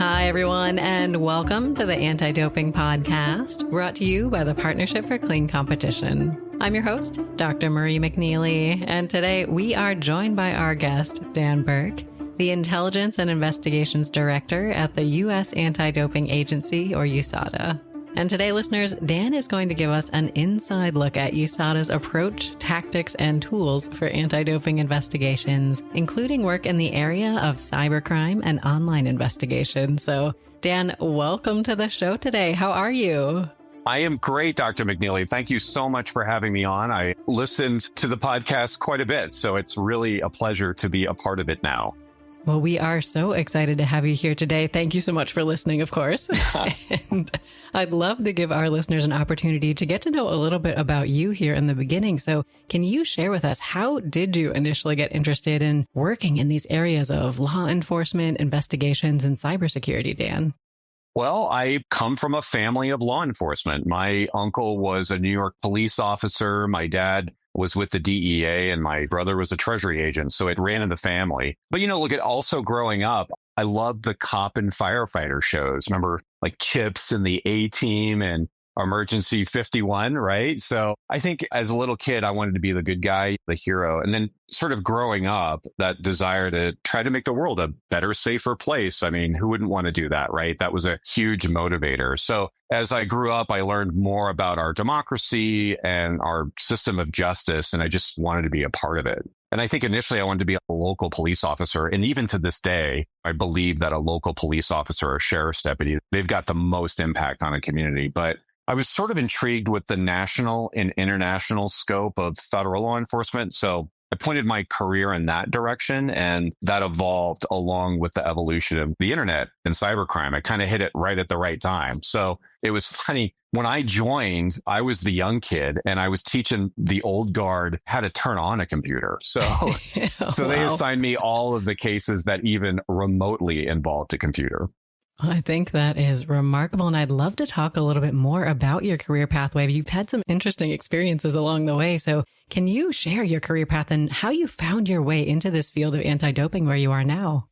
Hi, everyone, and welcome to the Anti-Doping Podcast, brought to you by the Partnership for Clean Competition. I'm your host, Dr. Marie McNeely, and today we are joined by our guest, Dan Burke, the Intelligence and Investigations Director at the U.S. Anti-Doping Agency, or USADA. And today, listeners, Dan is going to give us an inside look at USADA's approach, tactics, and tools for anti-doping investigations, including work in the area of cybercrime and online investigations. So, Dan, welcome to the show today. How are you? I am great, Dr. McNeely. Thank you so much for having me on. I listened to the podcast quite a bit, so it's really a pleasure to be a part of it now. Well, we are so excited to have you here today. Thank you so much for listening, of course. And I'd love to give our listeners an opportunity to get to know a little bit about you here in the beginning. So can you share with us, how did you initially get interested in working in these areas of law enforcement, investigations, and cybersecurity, Dan? Well, I come from a family of law enforcement. My uncle was a New York police officer. My dad was with the DEA, and my brother was a Treasury agent. So it ran in the family. But, look at also growing up, I loved the cop and firefighter shows. Remember, like Chips and the A-Team and Emergency 51, right? So I think as a little kid, I wanted to be the good guy, the hero. And then sort of growing up, that desire to try to make the world a better, safer place. I mean, who wouldn't want to do that, right? That was a huge motivator. So as I grew up, I learned more about our democracy and our system of justice, and I just wanted to be a part of it. And I think initially I wanted to be a local police officer. And even to this day, I believe that a local police officer or sheriff's deputy, they've got the most impact on a community. But I was sort of intrigued with the national and international scope of federal law enforcement. So I pointed my career in that direction, and that evolved along with the evolution of the internet and cybercrime. I kind of hit it right at the right time. So it was funny. When I joined, I was the young kid, and I was teaching the old guard how to turn on a computer. So, so they assigned me all of the cases that even remotely involved a computer. I think that is remarkable, and I'd love to talk a little bit more about your career pathway. You've had some interesting experiences along the way, so can you share your career path and how you found your way into this field of anti-doping where you are now?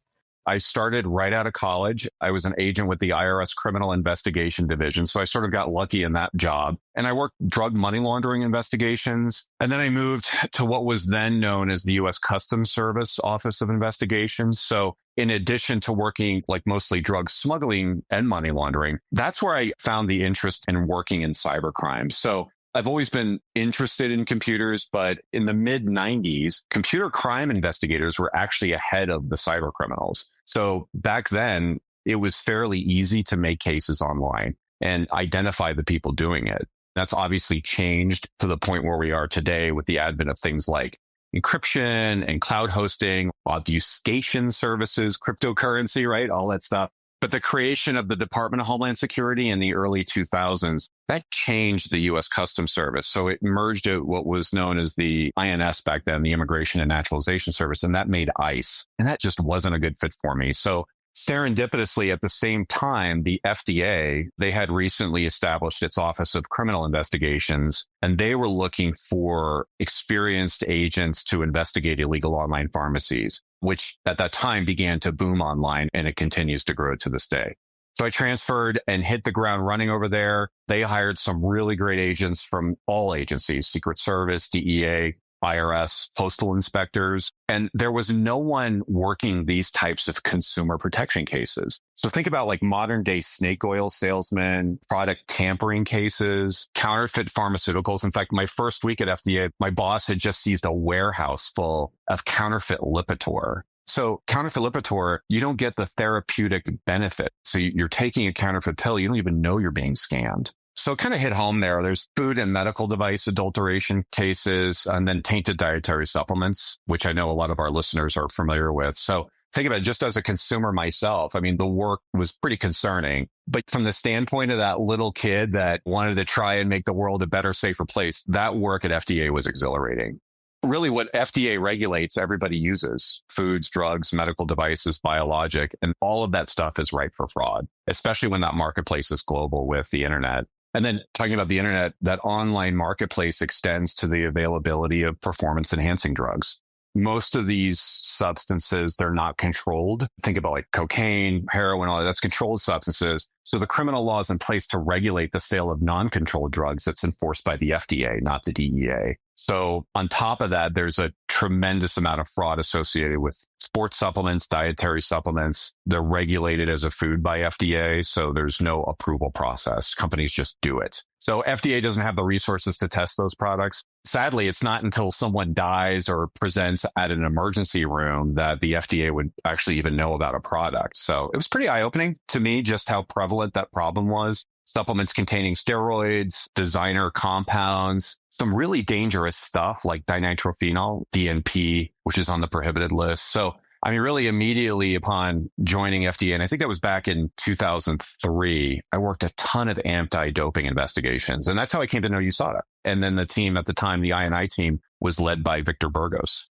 I started right out of college. I was an agent with the IRS Criminal Investigation Division, so I sort of got lucky in that job. And I worked drug money laundering investigations. And then I moved to what was then known as the U.S. Customs Service Office of Investigations. So in addition to working like mostly drug smuggling and money laundering, that's where I found the interest in working in cybercrime. So I've always been interested in computers, but in the mid-90s, computer crime investigators were actually ahead of the cyber criminals. So back then, it was fairly easy to make cases online and identify the people doing it. That's obviously changed to the point where we are today with the advent of things like encryption and cloud hosting, obfuscation services, cryptocurrency, right? All that stuff. But the creation of the Department of Homeland Security in the early 2000s, that changed the U.S. Customs Service. So it merged what was known as the INS back then, the Immigration and Naturalization Service, and that made ICE. And that just wasn't a good fit for me. So serendipitously, at the same time, the FDA, they had recently established its Office of Criminal Investigations, and they were looking for experienced agents to investigate illegal online pharmacies, which at that time began to boom online, and it continues to grow to this day. So I transferred and hit the ground running over there. They hired some really great agents from all agencies, Secret Service, DEA, IRS, postal inspectors, and there was no one working these types of consumer protection cases. So think about like modern day snake oil salesmen, product tampering cases, counterfeit pharmaceuticals. In fact, my first week at FDA, my boss had just seized a warehouse full of counterfeit Lipitor. So counterfeit Lipitor, you don't get the therapeutic benefit. So you're taking a counterfeit pill, you don't even know you're being scammed. So it kind of hit home there. There's food and medical device adulteration cases, and then tainted dietary supplements, which I know a lot of our listeners are familiar with. So think about it, just as a consumer myself, I mean, the work was pretty concerning. But from the standpoint of that little kid that wanted to try and make the world a better, safer place, that work at FDA was exhilarating. Really what FDA regulates, everybody uses: foods, drugs, medical devices, biologic, and all of that stuff is ripe for fraud, especially when that marketplace is global with the internet. And then talking about the internet, that online marketplace extends to the availability of performance enhancing drugs. most of these substances, they're not controlled. Think about like cocaine, heroin, all that. That's controlled substances. So the criminal law is in place to regulate the sale of non-controlled drugs that's enforced by the FDA, not the DEA. So on top of that, there's a tremendous amount of fraud associated with sports supplements, dietary supplements. They're regulated as a food by FDA, so there's no approval process. Companies just do it. So FDA doesn't have the resources to test those products. Sadly, it's not until someone dies or presents at an emergency room that the FDA would actually even know about a product. So it was pretty eye-opening to me just how prevalent that problem was. Supplements containing steroids, designer compounds, some really dangerous stuff like dinitrophenol, DNP, which is on the prohibited list. So, I mean, really immediately upon joining FDA, and I think that was back in 2003, I worked a ton of anti-doping investigations. And that's how I came to know USADA. And then the team at the time, the I&I team, was led by Victor Burgos.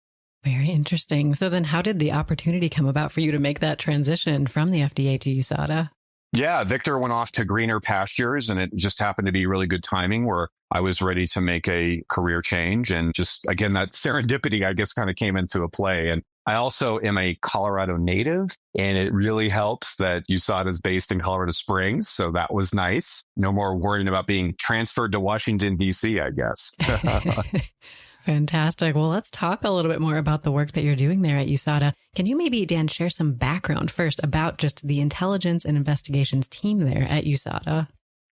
Very interesting. So then how did the opportunity come about for you to make that transition from the FDA to USADA? Yeah, Victor went off to greener pastures, and it just happened to be really good timing where I was ready to make a career change. And just, again, that serendipity, I guess, kind of came into a play. And I also am a Colorado native, and it really helps that USADA is based in Colorado Springs. So that was nice. No more worrying about being transferred to Washington, D.C., I guess. Fantastic. Well, let's talk a little bit more about the work that you're doing there at USADA. Can you maybe, Dan, share some background first about just the intelligence and investigations team there at USADA?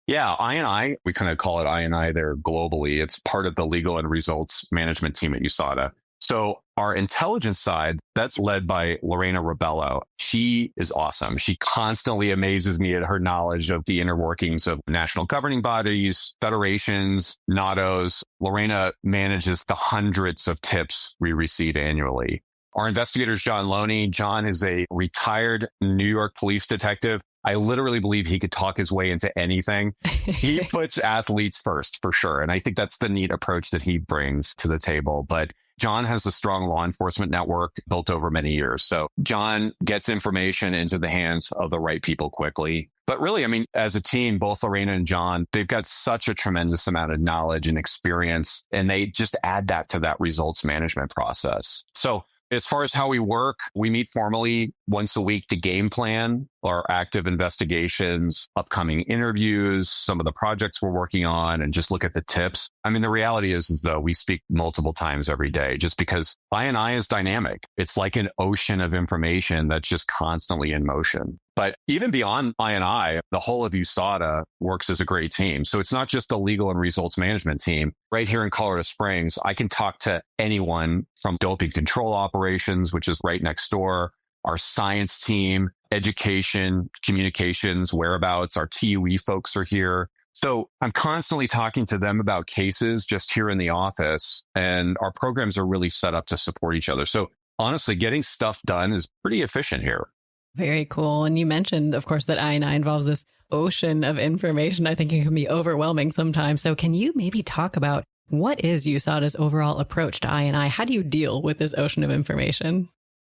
Yeah, I&I, we kind of call it I&I there globally. It's part of the legal and results management team at USADA. So our intelligence side, that's led by Lorena Rebello. She is awesome. She constantly amazes me at her knowledge of the inner workings of national governing bodies, federations, NATOs. Lorena manages the hundreds of tips we receive annually. Our investigator is John Loney. John is a retired New York police detective. I literally believe he could talk his way into anything. He puts athletes first, for sure. And I think that's the neat approach that he brings to the table. But John has a strong law enforcement network built over many years. So John gets information into the hands of the right people quickly. But really, I mean, as a team, both Lorena and John, they've got such a tremendous amount of knowledge and experience, and they just add that to that results management process. So as far as how we work, we meet formally once a week to game plan our active investigations, upcoming interviews, some of the projects we're working on, and just look at the tips. I mean, the reality is though, we speak multiple times every day just because I&I is dynamic. It's like an ocean of information that's just constantly in motion. But even beyond I&I, the whole of USADA works as a great team. So it's not just a legal and results management team. Right here in Colorado Springs, I can talk to anyone from doping control operations, which is right next door, our science team, education, communications, whereabouts, our TUE folks are here. So I'm constantly talking to them about cases just here in the office, and our programs are really set up to support each other. So honestly, getting stuff done is pretty efficient here. Very cool. And you mentioned, of course, that I&I involves this ocean of information. I think it can be overwhelming sometimes. So can you maybe talk about what is USADA's overall approach to I&I? How do you deal with this ocean of information?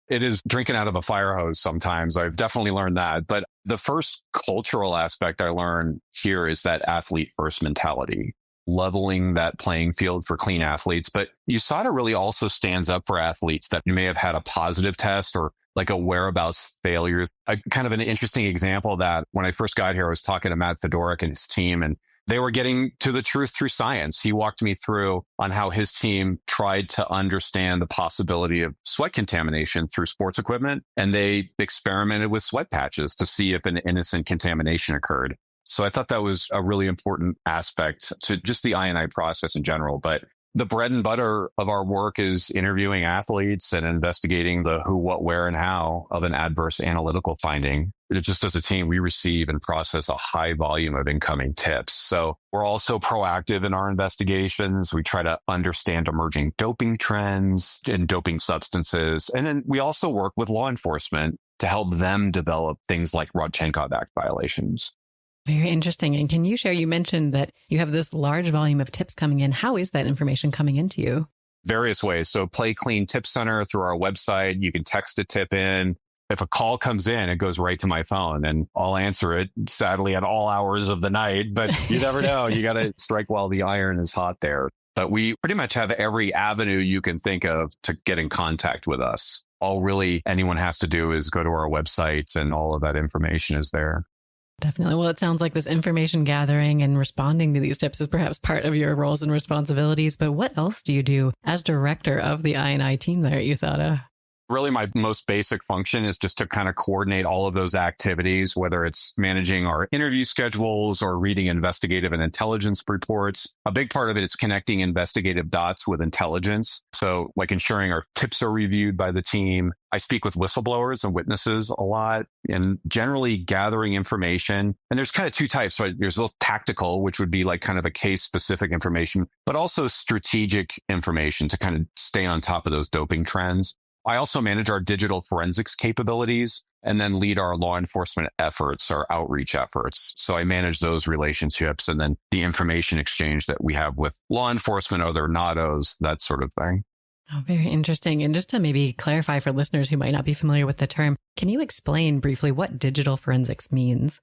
It is drinking out of a fire hose sometimes. I've definitely learned that. But the first cultural aspect I learned here is that athlete first mentality, leveling that playing field for clean athletes. But USADA really also stands up for athletes that may have had a positive test or like a whereabouts failure. Kind of an interesting example of that when I first got here, I was talking to Matt Fedorik and his team, and they were getting to the truth through science. He walked me through on how his team tried to understand the possibility of sweat contamination through sports equipment, and they experimented with sweat patches to see if an innocent contamination occurred. So I thought that was a really important aspect to just the I&I process in general. But the bread and butter of our work is interviewing athletes and investigating the who, what, where, and how of an adverse analytical finding. Just as a team, we receive and process a high volume of incoming tips. So we're also proactive in our investigations. We try to understand emerging doping trends and doping substances. And then we also work with law enforcement to help them develop things like Rodchenkov Act violations. Very interesting. And can you share, you mentioned that you have this large volume of tips coming in. How is that information coming into you? Various ways. So Play Clean Tip Center through our website. You can text a tip in. If a call comes in, it goes right to my phone and I'll answer it, sadly, at all hours of the night. But you never know. You got to strike while the iron is hot there. But we pretty much have every avenue you can think of to get in contact with us. All really anyone has to do is go to our websites and all of that information is there. Definitely. Well, it sounds like this information gathering and responding to these tips is perhaps part of your roles and responsibilities. But what else do you do as director of the I&I team there at USADA? Really, my most basic function is just to kind of coordinate all of those activities, whether it's managing our interview schedules or reading investigative and intelligence reports. A big part of it is connecting investigative dots with intelligence. So like ensuring our tips are reviewed by the team. I speak with whistleblowers and witnesses a lot and generally gathering information. And there's kind of two types, right? There's those tactical, which would be like kind of a case specific information, but also strategic information to kind of stay on top of those doping trends. I also manage our digital forensics capabilities and then lead our law enforcement efforts, our outreach efforts. So I manage those relationships and then the information exchange that we have with law enforcement, other NADOs, that sort of thing. Oh, very interesting. And just to maybe clarify for listeners who might not be familiar with the term, can you explain briefly what digital forensics means?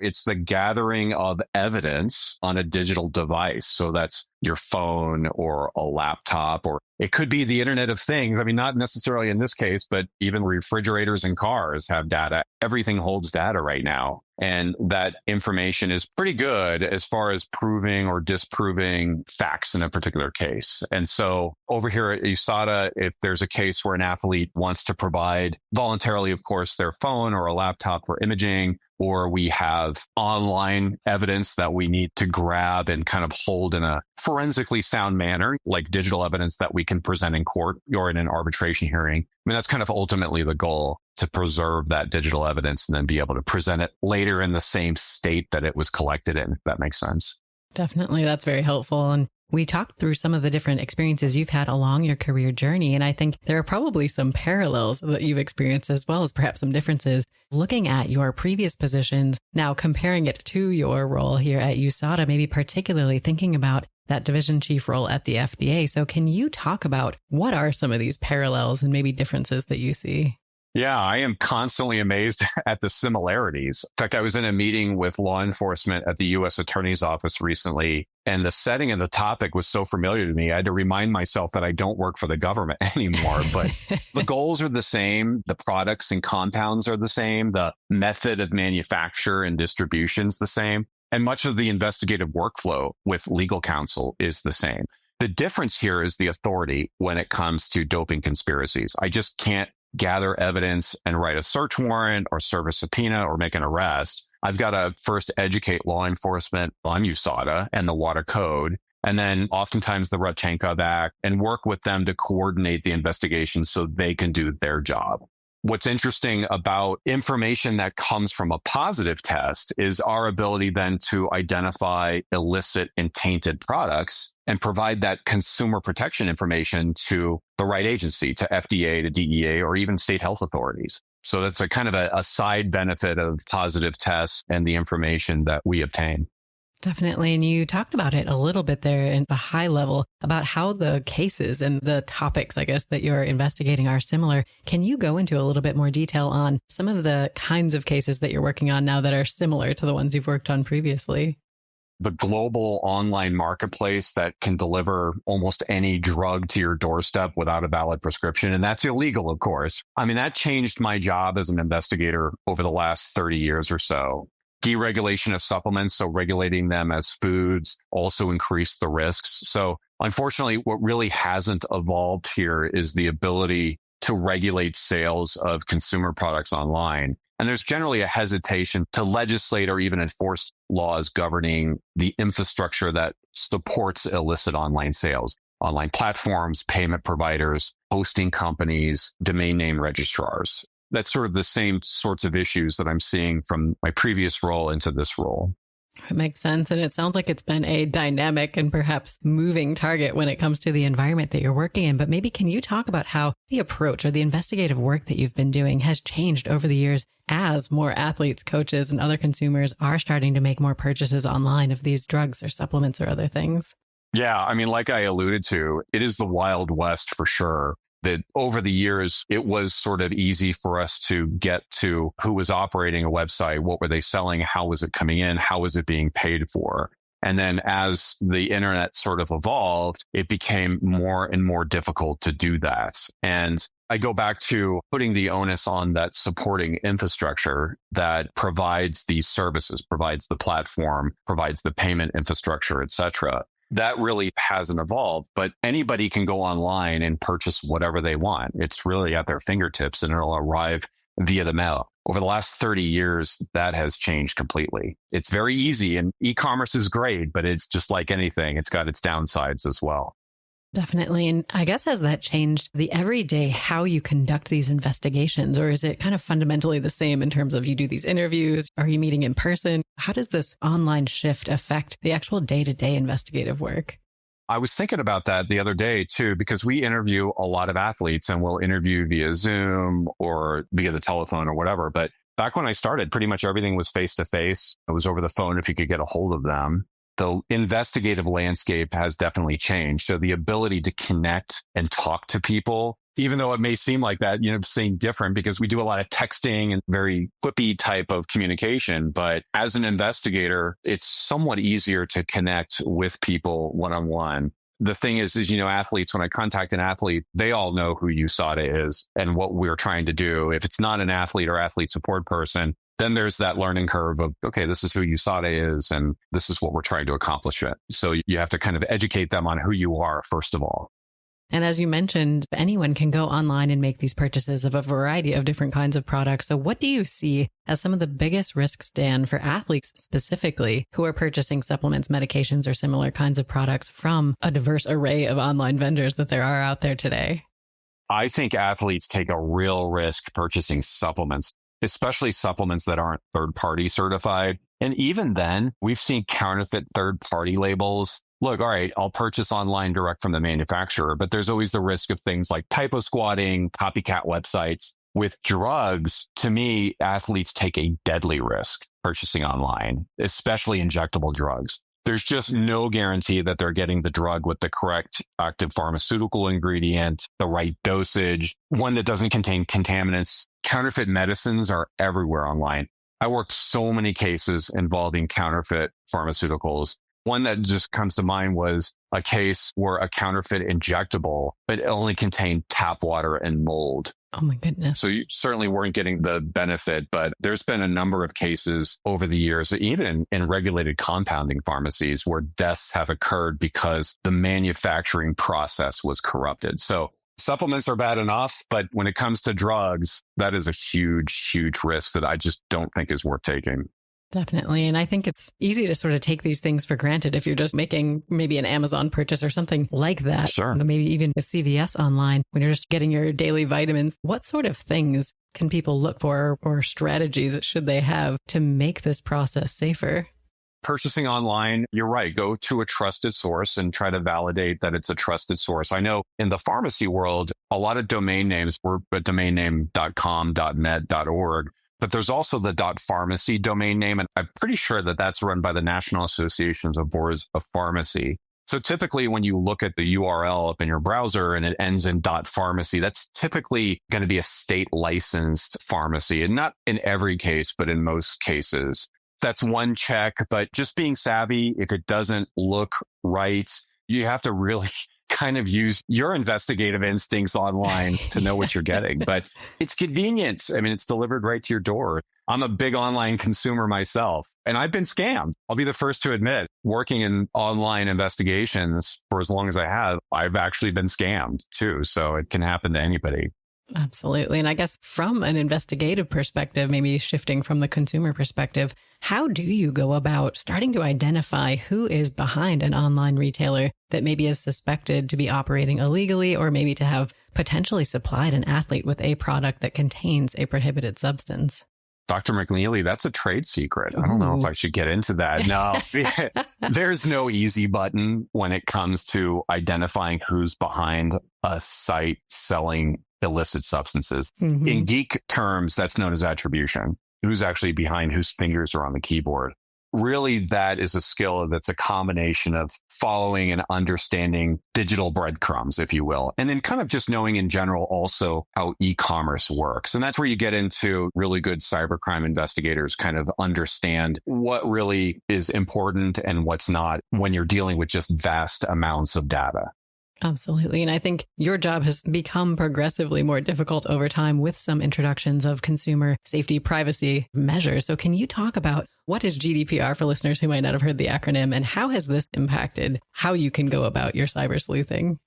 It's the gathering of evidence on a digital device. So that's your phone or a laptop, or it could be the Internet of Things. I mean, not necessarily in this case, but even refrigerators and cars have data. Everything holds data right now. And that information is pretty good as far as proving or disproving facts in a particular case. And so over here at USADA, if there's a case where an athlete wants to provide voluntarily, of course, their phone or a laptop for imaging, or we have online evidence that we need to grab and kind of hold in a forensically sound manner, like digital evidence that we can present in court or in an arbitration hearing. I mean, that's kind of ultimately the goal, to preserve that digital evidence and then be able to present it later in the same state that it was collected in, if that makes sense. Definitely. That's very helpful. And we talked through some of the different experiences you've had along your career journey. And I think there are probably some parallels that you've experienced as well as perhaps some differences. Looking at your previous positions, now comparing it to your role here at USADA, maybe particularly thinking about that division chief role at the FDA. So can you talk about what are some of these parallels and maybe differences that you see? Yeah, I am constantly amazed at the similarities. In fact, I was in a meeting with law enforcement at the U.S. Attorney's Office recently, and the setting and the topic was so familiar to me. I had to remind myself that I don't work for the government anymore, but the goals are the same. The products and compounds are the same. The method of manufacture and distribution is the same. And much of the investigative workflow with legal counsel is the same. The difference here is the authority when it comes to doping conspiracies. I just can't gather evidence and write a search warrant or serve a subpoena or make an arrest. I've got to first educate law enforcement on USADA and the water code, and then oftentimes the Rodchenkov Act, and work with them to coordinate the investigation so they can do their job. What's interesting about information that comes from a positive test is our ability then to identify illicit and tainted products and provide that consumer protection information to the right agency, to FDA, to DEA, or even state health authorities. So that's a kind of a side benefit of positive tests and the information that we obtain. Definitely. And you talked about it a little bit there in the high level about how the cases and the topics, I guess, that you're investigating are similar. Can you go into a little bit more detail on some of the kinds of cases that you're working on now that are similar to the ones you've worked on previously? The global online marketplace that can deliver almost any drug to your doorstep without a valid prescription. And that's illegal, of course. I mean, that changed my job as an investigator over the last 30 years or so. Deregulation of supplements, so regulating them as foods, also increased the risks. So unfortunately, what really hasn't evolved here is the ability to regulate sales of consumer products online. And there's generally a hesitation to legislate or even enforce laws governing the infrastructure that supports illicit online sales. Online platforms, payment providers, hosting companies, domain name registrars. That's sort of the same sorts of issues that I'm seeing from my previous role into this role. It makes sense. And it sounds like it's been a dynamic and perhaps moving target when it comes to the environment that you're working in. But maybe can you talk about how the approach or the investigative work that you've been doing has changed over the years as more athletes, coaches, and other consumers are starting to make more purchases online of these drugs or supplements or other things? Yeah, I mean, like I alluded to, it is the Wild West for sure. That over the years, it was sort of easy for us to get to who was operating a website, what were they selling, how was it coming in, how was it being paid for. And then as the internet sort of evolved, it became more and more difficult to do that. And I go back to putting the onus on that supporting infrastructure that provides these services, provides the platform, provides the payment infrastructure, et cetera. That really hasn't evolved, but anybody can go online and purchase whatever they want. It's really at their fingertips and it'll arrive via the mail. Over the last 30 years, that has changed completely. It's very easy and e-commerce is great, but it's just like anything. It's got its downsides as well. Definitely. And I guess has that changed the everyday how you conduct these investigations? Or is it kind of fundamentally the same in terms of you do these interviews? Are you meeting in person? How does this online shift affect the actual day-to-day investigative work? I was thinking about that the other day too, because we interview a lot of athletes and we'll interview via Zoom or via the telephone or whatever. But back when I started, pretty much everything was face to face. It was over the phone if you could get a hold of them. The investigative landscape has definitely changed. So the ability to connect and talk to people, even though it may seem like that, saying different because we do a lot of texting and very quippy type of communication. But as an investigator, it's somewhat easier to connect with people one-on-one. The thing is, athletes, when I contact an athlete, they all know who USADA is and what we're trying to do. If it's not an athlete or athlete support person, then there's that learning curve of, okay, this is who USADA is, and this is what we're trying to accomplish. So you have to kind of educate them on who you are, first of all. And as you mentioned, anyone can go online and make these purchases of a variety of different kinds of products. So what do you see as some of the biggest risks, Dan, for athletes specifically who are purchasing supplements, medications, or similar kinds of products from a diverse array of online vendors that there are out there today? I think athletes take a real risk purchasing supplements, especially supplements that aren't third-party certified. And even then, we've seen counterfeit third-party labels. Look, all right, I'll purchase online direct from the manufacturer, but there's always the risk of things like typo squatting, copycat websites. With drugs, to me, athletes take a deadly risk purchasing online, especially injectable drugs. There's just no guarantee that they're getting the drug with the correct active pharmaceutical ingredient, the right dosage, one that doesn't contain contaminants. Counterfeit medicines are everywhere online. I worked so many cases involving counterfeit pharmaceuticals. One that just comes to mind was a case where a counterfeit injectable, but it only contained tap water and mold. Oh my goodness. So you certainly weren't getting the benefit, but there's been a number of cases over the years, even in regulated compounding pharmacies, where deaths have occurred because the manufacturing process was corrupted. So supplements are bad enough, but when it comes to drugs, that is a huge, huge risk that I just don't think is worth taking. Definitely. And I think it's easy to sort of take these things for granted if you're just making maybe an Amazon purchase or something like that. Sure. Maybe even a CVS online when you're just getting your daily vitamins. What sort of things can people look for or strategies should they have to make this process safer? Purchasing online, you're right. Go to a trusted source and try to validate that it's a trusted source. I know in the pharmacy world, a lot of domain names were a domain name .com, .net, .org. But there's also the .pharmacy domain name, and I'm pretty sure that that's run by the National Associations of Boards of Pharmacy. So typically when you look at the URL up in your browser and it ends in .pharmacy, that's typically going to be a state licensed pharmacy, and not in every case, but in most cases. That's one check, but just being savvy, if it doesn't look right, you have to really kind of use your investigative instincts online to know what you're getting. But it's convenient. I mean, it's delivered right to your door. I'm a big online consumer myself, and I've been scammed. I'll be the first to admit, working in online investigations for as long as I have, I've actually been scammed too. So it can happen to anybody. Absolutely. And I guess from an investigative perspective, maybe shifting from the consumer perspective, how do you go about starting to identify who is behind an online retailer that maybe is suspected to be operating illegally or maybe to have potentially supplied an athlete with a product that contains a prohibited substance? Dr. McNeely, that's a trade secret. I don't know if I should get into that. No, there's no easy button when it comes to identifying who's behind a site selling illicit substances. Mm-hmm. In geek terms, that's known as attribution. Who's actually behind whose fingers are on the keyboard. really that is a skill that's a combination of following and understanding digital breadcrumbs, if you will, and then kind of just knowing in general also how e-commerce works. And that's where you get into really good cybercrime investigators kind of understand what really is important and what's not when you're dealing with just vast amounts of data. Absolutely. And I think your job has become progressively more difficult over time with some introductions of consumer safety privacy measures. So can you talk about what is GDPR for listeners who might not have heard the acronym, and how has this impacted how you can go about your cyber sleuthing?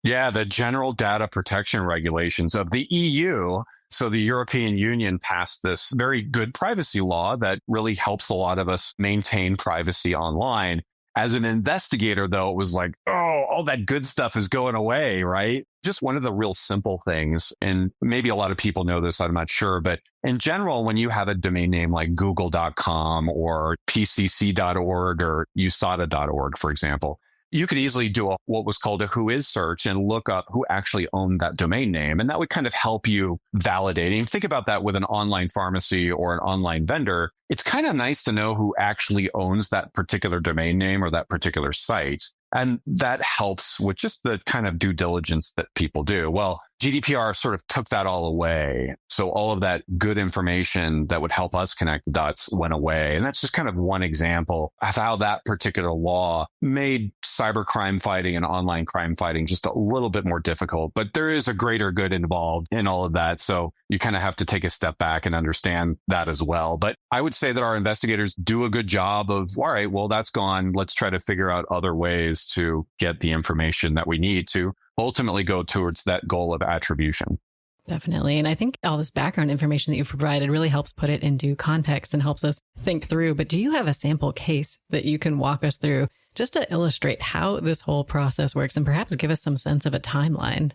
Yeah, the general data protection regulations of the EU. So the European Union passed this very good privacy law that really helps a lot of us maintain privacy online. As an investigator, though, it was like, oh, all that good stuff is going away, right? Just one of the real simple things. And maybe a lot of people know this, I'm not sure. But in general, when you have a domain name like google.com or pcc.org or USADA.org, for example, you could easily do what was called a who is search and look up who actually owned that domain name. And that would kind of help you validating. Think about that with an online pharmacy or an online vendor. It's kind of nice to know who actually owns that particular domain name or that particular site. And that helps with just the kind of due diligence that people do. Well, GDPR sort of took that all away. So all of that good information that would help us connect the dots went away. And that's just kind of one example of how that particular law made cybercrime fighting and online crime fighting just a little bit more difficult. But there is a greater good involved in all of that. So you kind of have to take a step back and understand that as well. But I would say that our investigators do a good job of, all right, well, that's gone. Let's try to figure out other ways to get the information that we need to ultimately go towards that goal of attribution. Definitely. And I think all this background information that you've provided really helps put it into context and helps us think through. But do you have a sample case that you can walk us through just to illustrate how this whole process works and perhaps give us some sense of a timeline?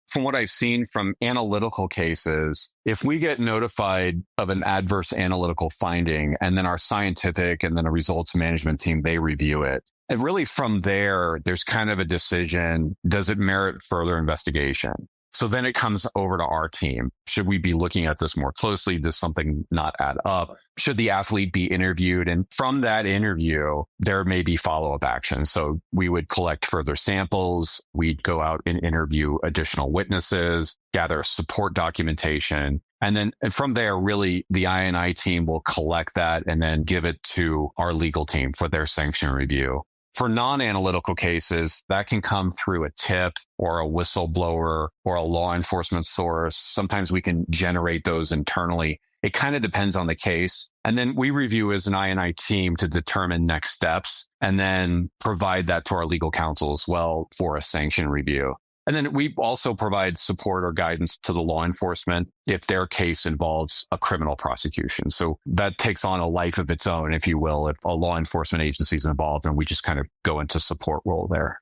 From what I've seen from analytical cases, if we get notified of an adverse analytical finding and then our scientific and then a results management team, they review it. And really from there, there's kind of a decision, does it merit further investigation? So then it comes over to our team. Should we be looking at this more closely? Does something not add up? Should the athlete be interviewed? And from that interview, there may be follow-up action. So we would collect further samples. We'd go out and interview additional witnesses, gather support documentation. And then from there, really, the I&I team will collect that and then give it to our legal team for their sanction review. For non-analytical cases, that can come through a tip or a whistleblower or a law enforcement source. Sometimes we can generate those internally. It kind of depends on the case. And then we review as an I&I team to determine next steps and then provide that to our legal counsel as well for a sanction review. And then we also provide support or guidance to the law enforcement if their case involves a criminal prosecution. So that takes on a life of its own, if you will, if a law enforcement agency is involved, and we just kind of go into support role there.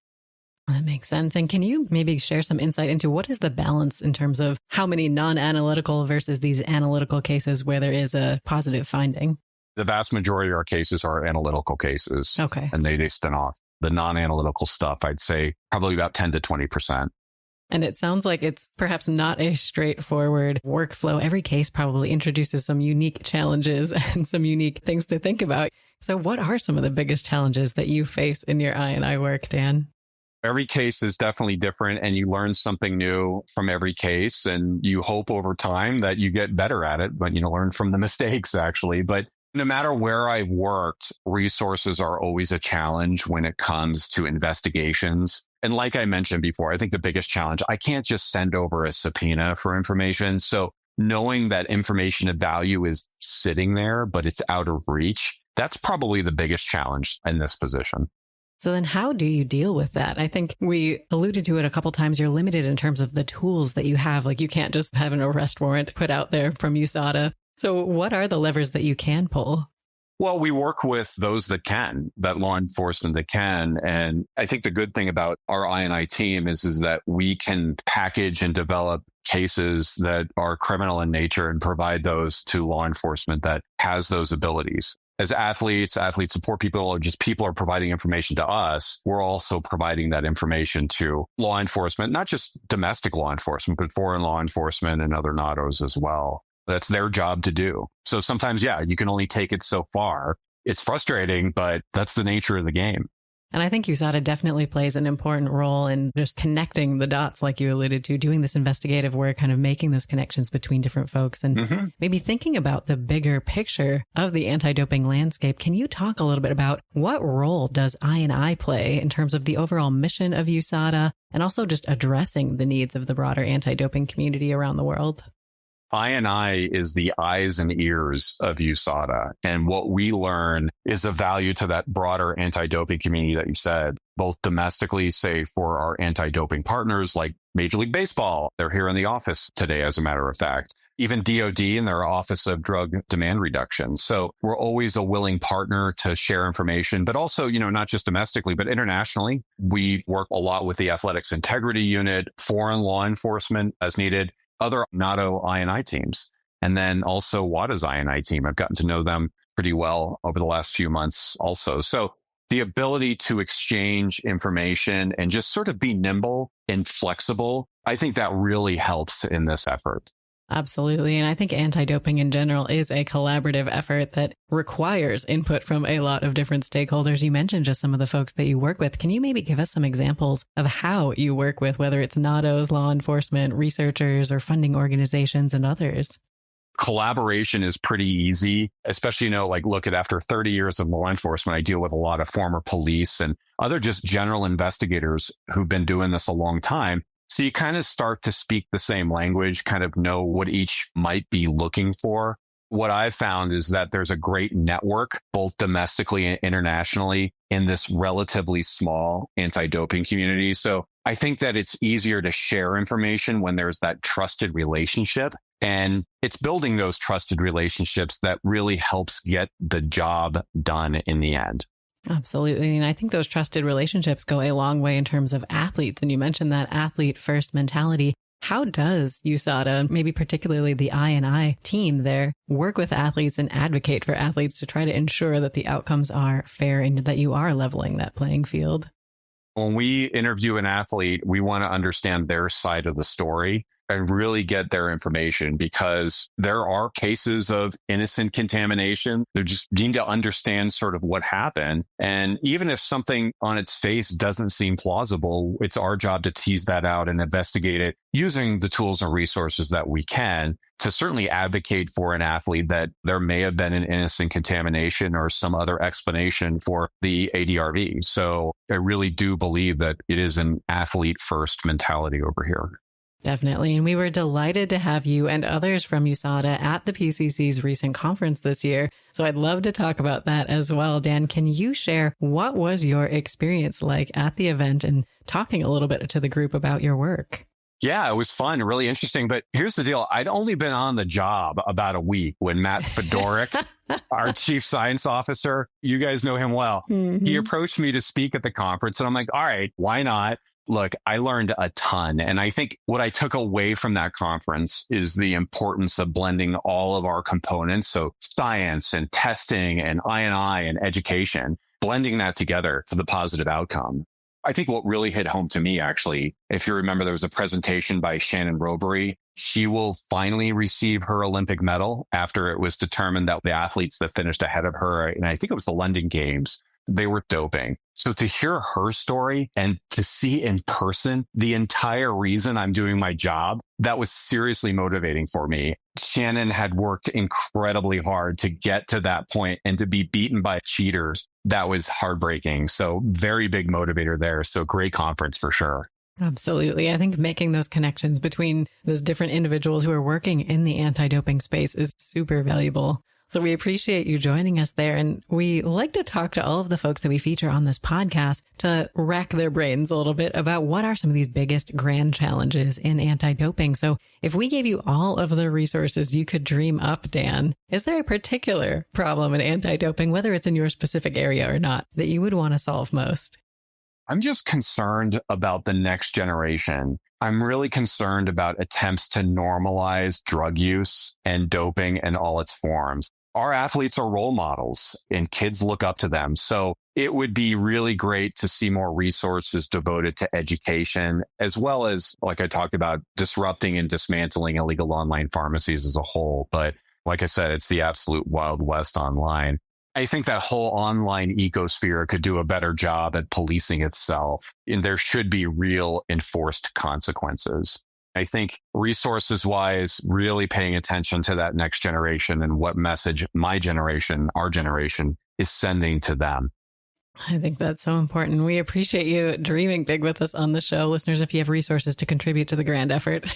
That makes sense. And can you maybe share some insight into what is the balance in terms of how many non-analytical versus these analytical cases where there is a positive finding? The vast majority of our cases are analytical cases. Okay. And they spin off. The non-analytical stuff, I'd say probably about 10 to 20%. And it sounds like it's perhaps not a straightforward workflow. Every case probably introduces some unique challenges and some unique things to think about. So what are some of the biggest challenges that you face in your I&I work, Dan? Every case is definitely different, and you learn something new from every case, and you hope over time that you get better at it, but learn from the mistakes actually. But no matter where I've worked, resources are always a challenge when it comes to investigations. And like I mentioned before, I think the biggest challenge, I can't just send over a subpoena for information. So knowing that information of value is sitting there, but it's out of reach, that's probably the biggest challenge in this position. So then how do you deal with that? I think we alluded to it a couple times. You're limited in terms of the tools that you have. Like you can't just have an arrest warrant put out there from USADA. So what are the levers that you can pull? Well, we work with those that can, that law enforcement that can. And I think the good thing about our I&I team is that we can package and develop cases that are criminal in nature and provide those to law enforcement that has those abilities. As athletes, athlete support people, or just people are providing information to us, we're also providing that information to law enforcement, not just domestic law enforcement, but foreign law enforcement and other NATOs as well. That's their job to do. So sometimes, you can only take it so far. It's frustrating, but that's the nature of the game. And I think USADA definitely plays an important role in just connecting the dots, like you alluded to, doing this investigative work, kind of making those connections between different folks and maybe thinking about the bigger picture of the anti-doping landscape. Can you talk a little bit about what role does I&I play in terms of the overall mission of USADA and also just addressing the needs of the broader anti-doping community around the world? I&I is the eyes and ears of USADA. And what we learn is of value to that broader anti-doping community that you said, both domestically, say for our anti-doping partners like Major League Baseball. They're here in the office today, as a matter of fact. Even DOD and their Office of Drug Demand Reduction. So we're always a willing partner to share information, but also, not just domestically, but internationally. We work a lot with the Athletics Integrity Unit, foreign law enforcement as needed, other NATO I&I teams, and then also WADA's I&I team. I've gotten to know them pretty well over the last few months also. So the ability to exchange information and just sort of be nimble and flexible, I think that really helps in this effort. Absolutely. And I think anti-doping in general is a collaborative effort that requires input from a lot of different stakeholders. You mentioned just some of the folks that you work with. Can you maybe give us some examples of how you work with, whether it's NATO's law enforcement, researchers, or funding organizations and others? Collaboration is pretty easy, especially, look at after 30 years of law enforcement, I deal with a lot of former police and other just general investigators who've been doing this a long time. So you kind of start to speak the same language, kind of know what each might be looking for. What I've found is that there's a great network, both domestically and internationally, in this relatively small anti-doping community. So I think that it's easier to share information when there's that trusted relationship. And it's building those trusted relationships that really helps get the job done in the end. Absolutely. And I think those trusted relationships go a long way in terms of athletes. And you mentioned that athlete first mentality. How does USADA, maybe particularly the I&I team there, work with athletes and advocate for athletes to try to ensure that the outcomes are fair and that you are leveling that playing field? When we interview an athlete, we want to understand their side of the story and really get their information, because there are cases of innocent contamination. They just need to understand sort of what happened. And even if something on its face doesn't seem plausible, it's our job to tease that out and investigate it using the tools and resources that we can to certainly advocate for an athlete that there may have been an innocent contamination or some other explanation for the ADRV. So I really do believe that it is an athlete first mentality over here. Definitely. And we were delighted to have you and others from USADA at the PCC's recent conference this year. So I'd love to talk about that as well. Dan, can you share what was your experience like at the event and talking a little bit to the group about your work? Yeah, it was fun, really interesting. But here's the deal. I'd only been on the job about a week when Matt Fedoruk, our chief science officer, you guys know him well. He approached me to speak at the conference. And I'm like, all right, why not? Look, I learned a ton. And I think what I took away from that conference is the importance of blending all of our components. So science and testing and I&I and education, blending that together for the positive outcome. I think what really hit home to me, actually, if you remember, there was a presentation by Shannon Robery. She will finally receive her Olympic medal after it was determined that the athletes that finished ahead of her, and I think it was the London Games, they were doping. So to hear her story and to see in person the entire reason I'm doing my job, that was seriously motivating for me. Shannon had worked incredibly hard to get to that point, and to be beaten by cheaters, that was heartbreaking. So very big motivator there. So great conference for sure. Absolutely. I think making those connections between those different individuals who are working in the anti-doping space is super valuable. So we appreciate you joining us there. And we like to talk to all of the folks that we feature on this podcast to rack their brains a little bit about what are some of these biggest grand challenges in anti-doping. So if we gave you all of the resources you could dream up, Dan, is there a particular problem in anti-doping, whether it's in your specific area or not, that you would want to solve most? I'm just concerned about the next generation. I'm really concerned about attempts to normalize drug use and doping in all its forms. Our athletes are role models and kids look up to them. So it would be really great to see more resources devoted to education, as well as, like I talked about, disrupting and dismantling illegal online pharmacies as a whole. But like I said, it's the absolute Wild West online. I think that whole online ecosphere could do a better job at policing itself, and there should be real enforced consequences. I think resources wise, really paying attention to that next generation and what message my generation, our generation, is sending to them. I think that's so important. We appreciate you dreaming big with us on the show. Listeners, if you have resources to contribute to the grand effort,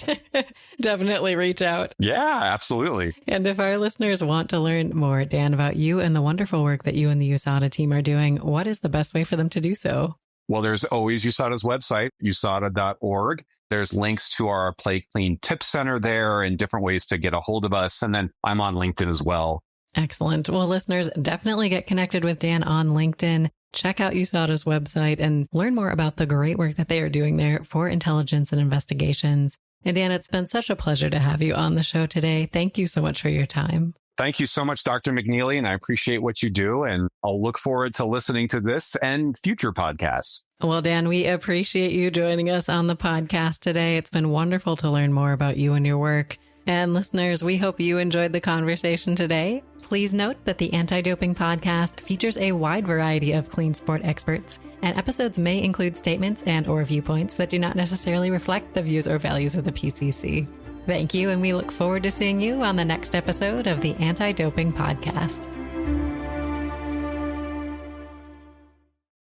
definitely reach out. Yeah, absolutely. And if our listeners want to learn more, Dan, about you and the wonderful work that you and the USADA team are doing, what is the best way for them to do so? Well, there's always USADA's website, usada.org. There's links to our Play Clean Tip Center there and different ways to get a hold of us. And then I'm on LinkedIn as well. Excellent. Well, listeners, definitely get connected with Dan on LinkedIn. Check out USADA's website and learn more about the great work that they are doing there for intelligence and investigations. And Dan, it's been such a pleasure to have you on the show today. Thank you so much for your time. Thank you so much, Dr. McNeely, and I appreciate what you do. And I'll look forward to listening to this and future podcasts. Well, Dan, we appreciate you joining us on the podcast today. It's been wonderful to learn more about you and your work. And listeners, we hope you enjoyed the conversation today. Please note that the Anti-Doping Podcast features a wide variety of clean sport experts, and episodes may include statements and/or viewpoints that do not necessarily reflect the views or values of the PCC. Thank you, and we look forward to seeing you on the next episode of the Anti-Doping Podcast.